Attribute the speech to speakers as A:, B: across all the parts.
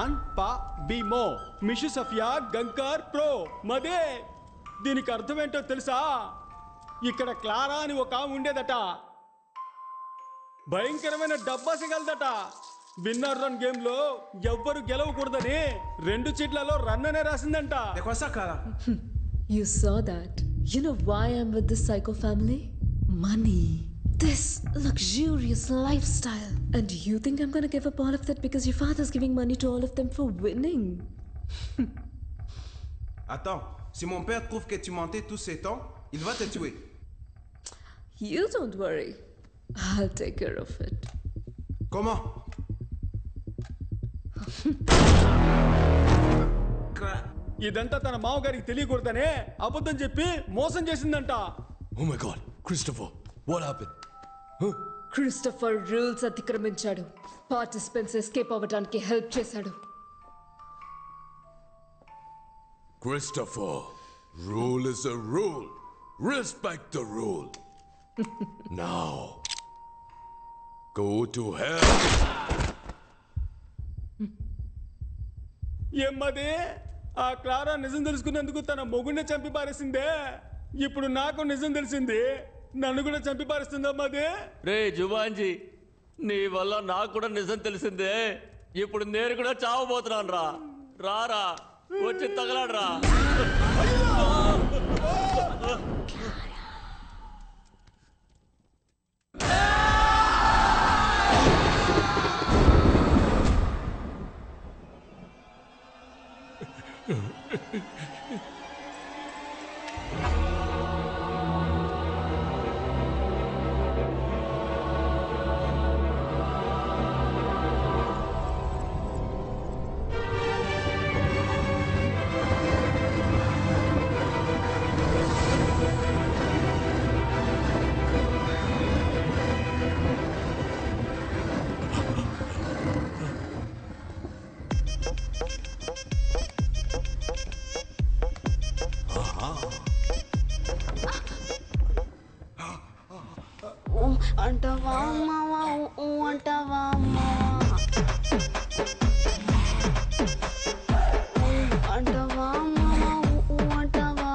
A: అన్ పా బిమో మిషు సఫియా గంకర్ ప్రో మదే. దీనికి అర్థమేంటో తెలుసా? ఇక్కడ క్లారా అని ఒక ఆమె ఉండేదట. భయంకరమైన డబ్బాసిగలదట. విన్నర్ రన్ గేమ్ లో ఎవ్వరు గెలవకూడదని 2 చీట్లలో రన్ అనే రాసిందంట.
B: You saw that. You know why I'm with this psycho family? Money. This luxurious lifestyle. And you think I'm gonna give up all of that because your father's giving money to all of them for winning?
C: Attends, si mon père trouve que tu mentais tous ces temps, il va te tuer.
B: You don't worry. I'll take care of it.
C: Comment?
A: ఇదంతా తన మామగారికి తెలియకూడదనే అబద్ధం చెప్పి మోసం చేసిందంట.
D: Oh my god, Christopher, what happened?
B: Christopher rules అతిక్రమించాడు. Participants escape అవ్వడానికి help చేశాడు.
D: Christopher, rule is a rule. Respect the rule. Now, go to hell.
A: ఏమ్మది? ఆ క్లారా నిజం తెలుసుకున్నందుకు తన మొగుడిని చంపి పారేసిందే. ఇప్పుడు నాకు నిజం తెలిసింది, నన్ను కూడా చంపి పారేస్తుందా మాది?
E: రే జుబాంజీ, నీ వల్ల నాకు కూడా నిజం తెలిసిందే. ఇప్పుడు నేను కూడా చావబోతున్నాను రా. రారా, వచ్చి తగలాడరా.
F: అంటవా మావా అంటవా అంటవా అంటవా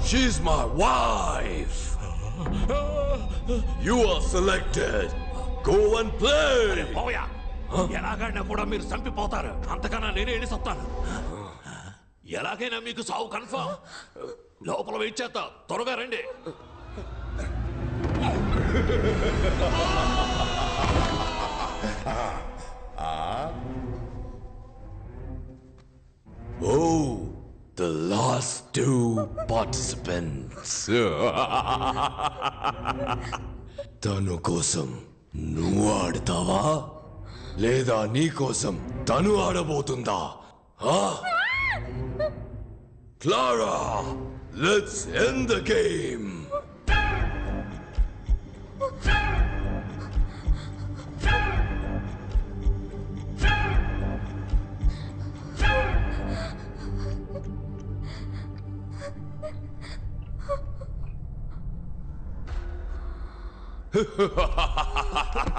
D: She's my wife. You are selected. Go and play.
G: ఎలాగైనా కూడా మీరు చంపిపోతారు. అంతకన్నా నేనే వెళ్ళి చెప్తాను. ఎలాగైనా మీకు సావు కన్ఫర్మ్. లోపల వెయిట్ చేస్తా, త్వరగా రండి.
D: Oh, the last 2 participants. తను కోసం నువ్వు ఆడతావా లేదా నీ కోసం తను ఆడబోతుందా? Clara, let's end the game.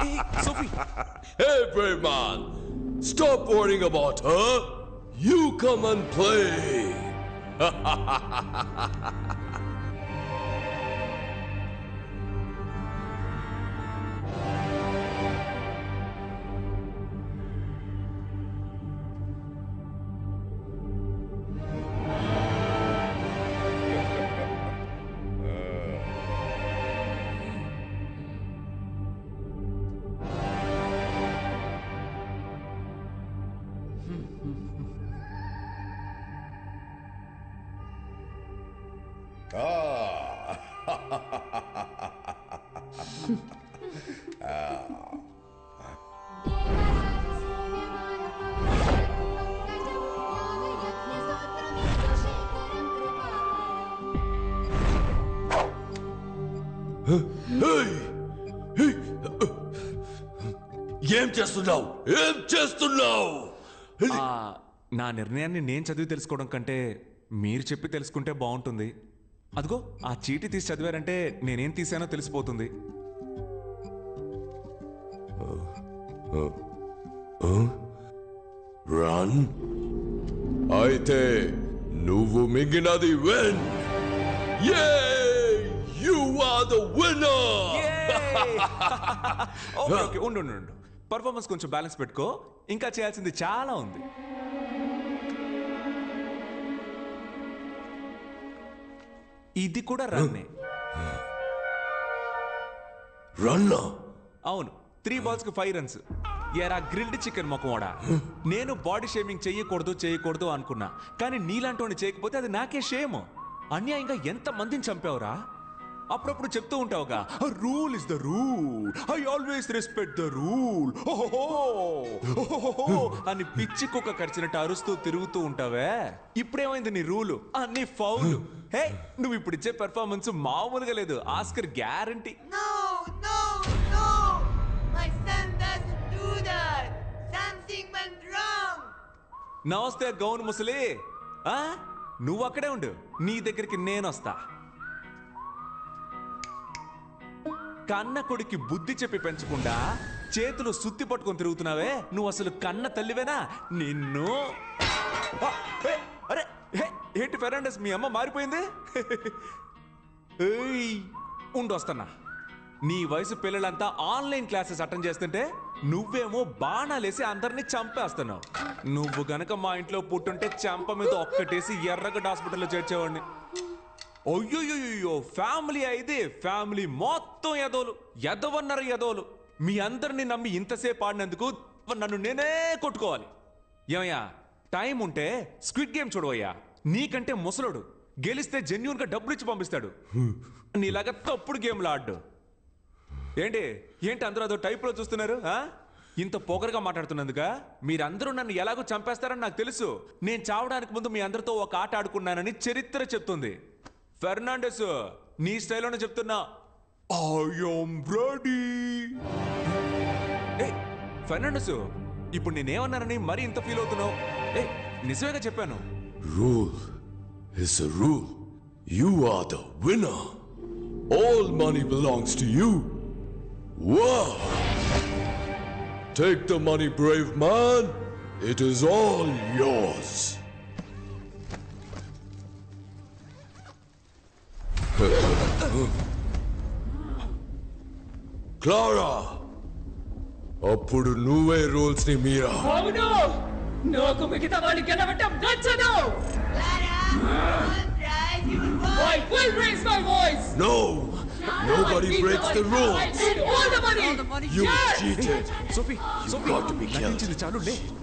G: Hey, Sophie.
D: Hey, brave man, stop worrying about her. You come and play. ఏం చేస్తున్నావు? ఏం చేస్తున్నావు?
H: నా నిర్ణయాన్ని నేను చదివి తెలుసుకోవడం కంటే మీరు చెప్పి తెలుసుకుంటే బాగుంటుంది. అదిగో ఆ చీటీ తీసి చదివారంటే నేనేం తీసానో తెలిసిపోతుంది.
D: రన్ అయితే నువ్వు మిగిలినది win you are the winner
H: okay okay ఉండు పర్ఫార్మెన్స్ కొంచెం బ్యాలెన్స్ పెట్టుకో ఇంకా చేయాల్సింది చాలా ఉంది ఇది కూడా రన్నే
D: రన్నా
H: అవును 3 balls కి 5 runs ఎరా గ్రిల్డ్ చికెన్ మొక్కమోడా నేను బాడీ షేమింగ్ చేయకూడదు అనుకున్నా కానీ నీలాంటి చేయకపోతే అది నాకే షేమ్ అన్యాయంగా ఎంత మందిని చంపావురా అప్పుడప్పుడు చెప్తూ ఉంటావుగా rule is the rule I always respect the rule అని పిచ్చి కుక్క కరిచినట్టు అరుస్తూ తిరుగుతూ ఉంటావే ఇప్పుడేమైంది నీ రూలు అన్ని ఫౌల్ హే నువ్వు ఇప్పుడు ఇచ్చే పెర్ఫార్మెన్స్ మామూలుగా లేదు ఆస్కర్ గ్యారంటీ నమస్తే గౌన్ ముసలి నువ్వు అక్కడే ఉండు నీ దగ్గరికి నేను వస్తా కన్న కొడుకి బుద్ధి చెప్పి పెంచకుండా చేతులు సుత్తి పట్టుకొని తిరుగుతున్నావే నువ్వు అసలు కన్న తల్లివేనా నిన్ను అరే ఏంటి ఫెర్నాండెస్ మీ అమ్మ మారిపోయింది ఉండు వస్తున్నా నీ వయసు పిల్లలంతా ఆన్లైన్ క్లాసెస్ అటెండ్ చేస్తుంటే నువ్వేమో బాణాలేసి అందరినీ చంపేస్తున్నావు నువ్వు గనక మా ఇంట్లో పుట్టుంటే చంప మీద ఒక్కటేసి ఎర్రగడ్డ హాస్పిటల్లో చేర్చేవాడిని అయ్యో ఫ్యామిలీ అయితే ఫ్యామిలీ మొత్తం ఎదవన్నారు మీ అందరినీ నమ్మి ఇంతసేపు ఆడినందుకు నన్ను నేనే కొట్టుకోవాలి ఏమయ్యా టైం ఉంటే స్క్విడ్ గేమ్ చూడవయ్యా నీకంటే ముసలోడు గెలిస్తే జెన్యూన్ గా డబ్బులు ఇచ్చి పంపిస్తాడు నీలాగా తప్పుడు గేమ్లు ఆడ్డు ఏంటి అందరూ అదో టైప్ లో చూస్తున్నారు ఇంత పొగరుగా మాట్లాడుతున్నందుక మీరందరూ నన్ను ఎలాగో చంపేస్తారని నాకు తెలుసు నేను చావడానికి ముందు మీ అందరితో ఒక ఆట ఆడుకున్నానని చరిత్ర చెప్తుంది ఫెర్నాండెస్ నీ స్టైల్లోనే చెప్తున్నా ఫెర్నాండెస్ ఇప్పుడు నేనేమన్నానని మరీ ఇంత ఫీల్ అవుతున్నావు నిజమేగా చెప్పాను
D: rule is a rule you are the winner all money belongs to you wow take the money brave man it is all yours Clara అప్పుడు నువ్వే రూల్స్ ని మీరా
I: అవును నాకు మిగతా వాళ్ళు గెలవటం నచ్చదు I will raise my voice
D: no nobody breaks the rules
I: I need all the money
D: you cheated
H: Sophie
D: got to be killed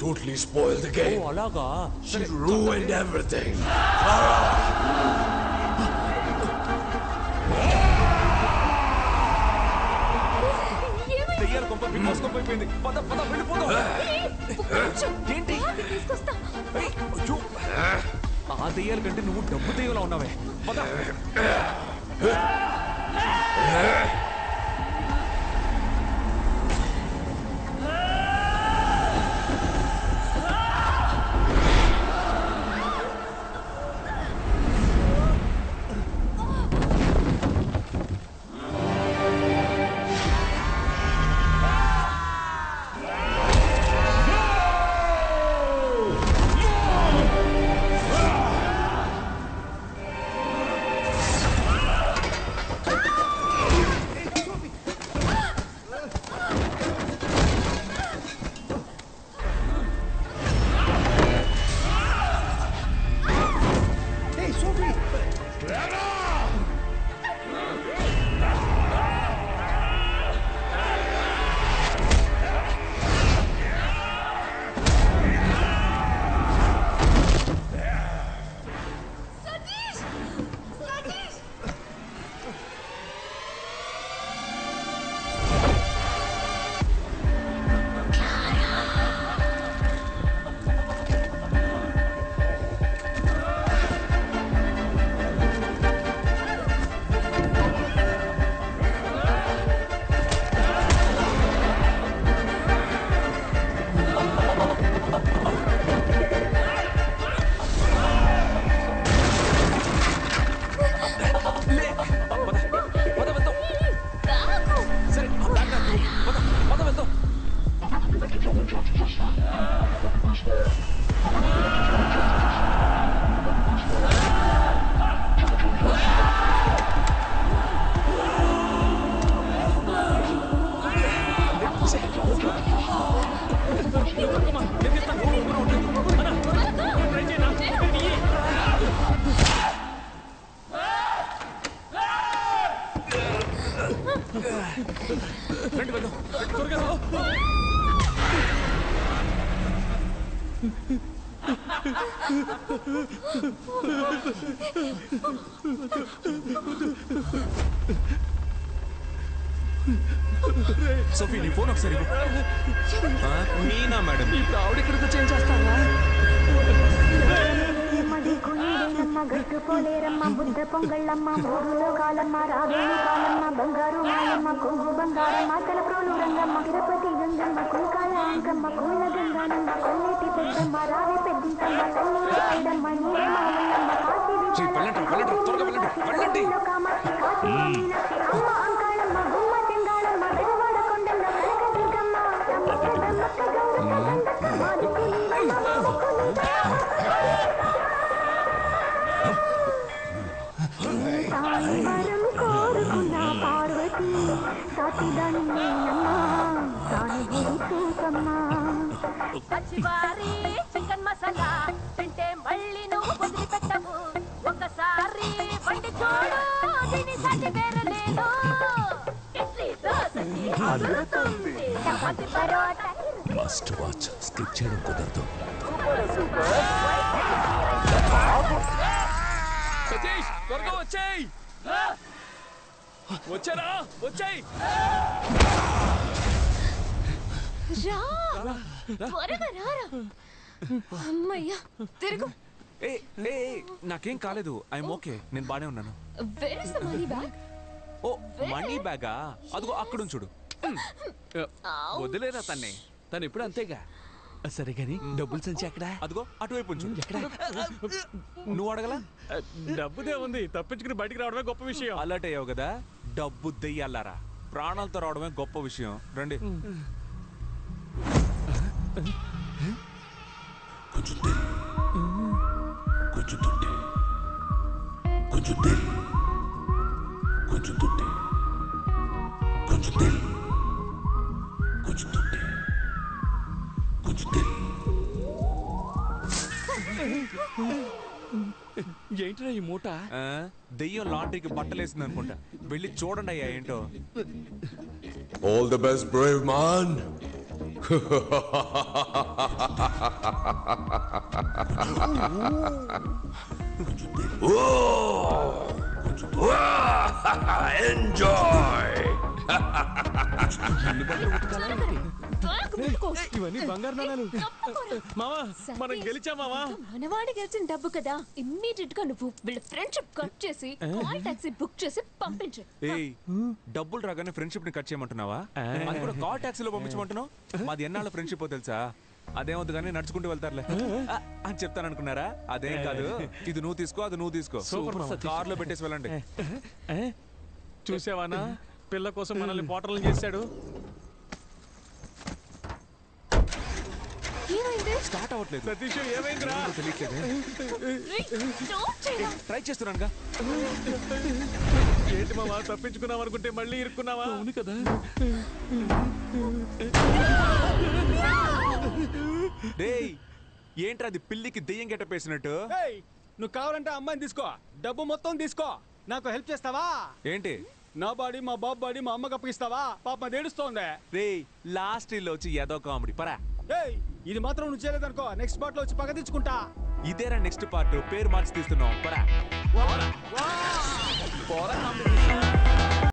D: totally spoiled the game
H: అలాగా
D: she ruined everything
H: దయ్యాల కొంప బిగ్ కొంప అయిపోయింది పద వెళ్ళిపోదాం ఏంటి అయ్యో ఆ దయ్యాల కంటే నువ్వు డబ్బు దయ్యంలో ఉన్నావే పద రండి వెళ్దాం త్వరగా రా. సోఫీ నీ ఫోన్ ఒకసారి మీనా మేడం ఇప్పుడు ఆవిడ ఇక్కడికి వచ్చి ఏం చేస్తావా
J: గట్టు పోలేరమ్మ బుద్ధ పొంగళ్ళమ్మ మూడులో కాలమ్మ రావేణి కాలమ్మ బంగారు మాయమ్మ కొంగు బంగారమ్మ తలప్రోలు రంగమ్మ తిరుపతి గంగమ్మ కుంకాల అంకమ్మ కూల గంగానమ్మ కొన్నేటి పెద్దమ్మ రావి పెద్దింతమ్మ తల్లూరు ఐదమ్మ నీరే మామల్లమ్మ కాశీ కామాక్షి కాశీ మీనాక్షి అమ్మ అంకాళమ్మ గుమ్మ చెంగాళమ్మ బెజవాడ కొండల్లో కనక దుర్గమ్మ వరం కోరుకున్న పార్వతి సతిదన్నమ్మ తాను గుడి చూసమ్మా
K: పచ్చివారి చికెన్ మసాలా తింటే మళ్ళీ నువ్వు వదిలిపెట్టవు ఒకసారి వండి చూడు దీని సాటి వేరే లేదు ఇడ్లీ దోసకి అదురుతుంది chapati paratha
G: first watch skip చేయడం కుదరదు.
H: సతీష్ త్వరగా వచ్చేయ్ వచ్చారా వచ్చేయ్
B: త్వరగా రారా అమ్మయ్యా తిరుగు
H: ఏ ఏ నాకేం కాలేదు ఐఎమ్ ఓకే నేను బానే ఉన్నాను
B: where is the money bag
H: ఓ మనీ బ్యాగా అదిగో అక్కడ చూడు
G: వదిలేరా తన్నే తను ఎప్పుడు అంతేగా. సరే గాని డబ్బులు సంచి ఎక్కడ?
H: అదిగో అటువైపు ఉంచు. ఎక్కడ నువ్వు అడగలా?
A: డబ్బుదే ఉంది తప్పించుకుని బయటికి రావడమే గొప్ప విషయం.
H: అలర్ట్ అయ్యావు కదా డబ్బు దెయ్యాలారా ప్రాణాలతో రావడమే గొప్ప విషయం రండి.
G: ఏంట్రా ఈ మూట?
H: దెయ్యం లాండ్రీకి బట్టలేసింది అనుకుంటా వెళ్ళి చూడండి అయ్యా ఏంటో.
D: All the best, brave man. Enjoy.
A: ఇవన్నీ బంగారు నాణాలు. మామా మనం గెలిచా మామా.
B: మనవాడి గెలిచిన డబ్బు కదా ఇమ్మీడియట్ గా నువ్వు వీళ్ళ ఫ్రెండ్షిప్ కట్ చేసి కాల్ టాక్సీ బుక్ చేసి పంపించు.
H: ఏయ్ డబ్బులు రాగానే ఫ్రెండ్షిప్ ని కట్ చేయమంటున్నావా? అది కూడా కాల్ టాక్సీలో పంపించమంటున్నావు? మాది ఎన్నాళ్ళ ఫ్రెండ్షిప్ తెలుసా? అదేమవుతుంది కానీ నడుచుకుంటూ వెళ్తారులే అని చెప్తాను అనుకున్నారా? అదేం కాదు. ఇది నువ్వు తీసుకో అది నువ్వు తీసుకో కార్లో పెట్టేసి వెళ్ళండి.
A: చూసావానా పిల్ల కోసం మనల్ని పోటర్లు చేశాడు.
H: స్టార్ట్ అవ్వట్లేదు.
A: సతీష్ ఏమైందిరా?
H: ట్రై చేస్తున్నానుగా.
A: ఏంటి మామా తప్పించుకున్నావు అనుకుంటే మళ్ళీ ఇరుక్కున్నావా?
G: అవును కదా.
H: డేయ్ ఏంట్రా అది పిల్లికి దెయ్యం గెట్టపేసినట్టు?
A: నువ్వు కావాలంటే అమ్మాయిని తీసుకో డబ్బు మొత్తం తీసుకో నాకు హెల్ప్ చేస్తావా?
H: ఏంటి
A: నా బాడీ మా బాబు బాడీ మా అమ్మకి అప్పగిస్తావా? పాప ఏడుస్తోంది.
H: రేయ్ లాస్ట్ లో వచ్చి ఏదో కామెడీ పరా.
A: ఇది మాత్రం నువ్వు చేయలేదనుకో నెక్స్ట్ పార్ట్ లో వచ్చి పగ తెచ్చుకుంటా.
H: ఇదేరా నెక్స్ట్ పార్ట్ పేరు మార్చి తీస్తున్నాం పరా.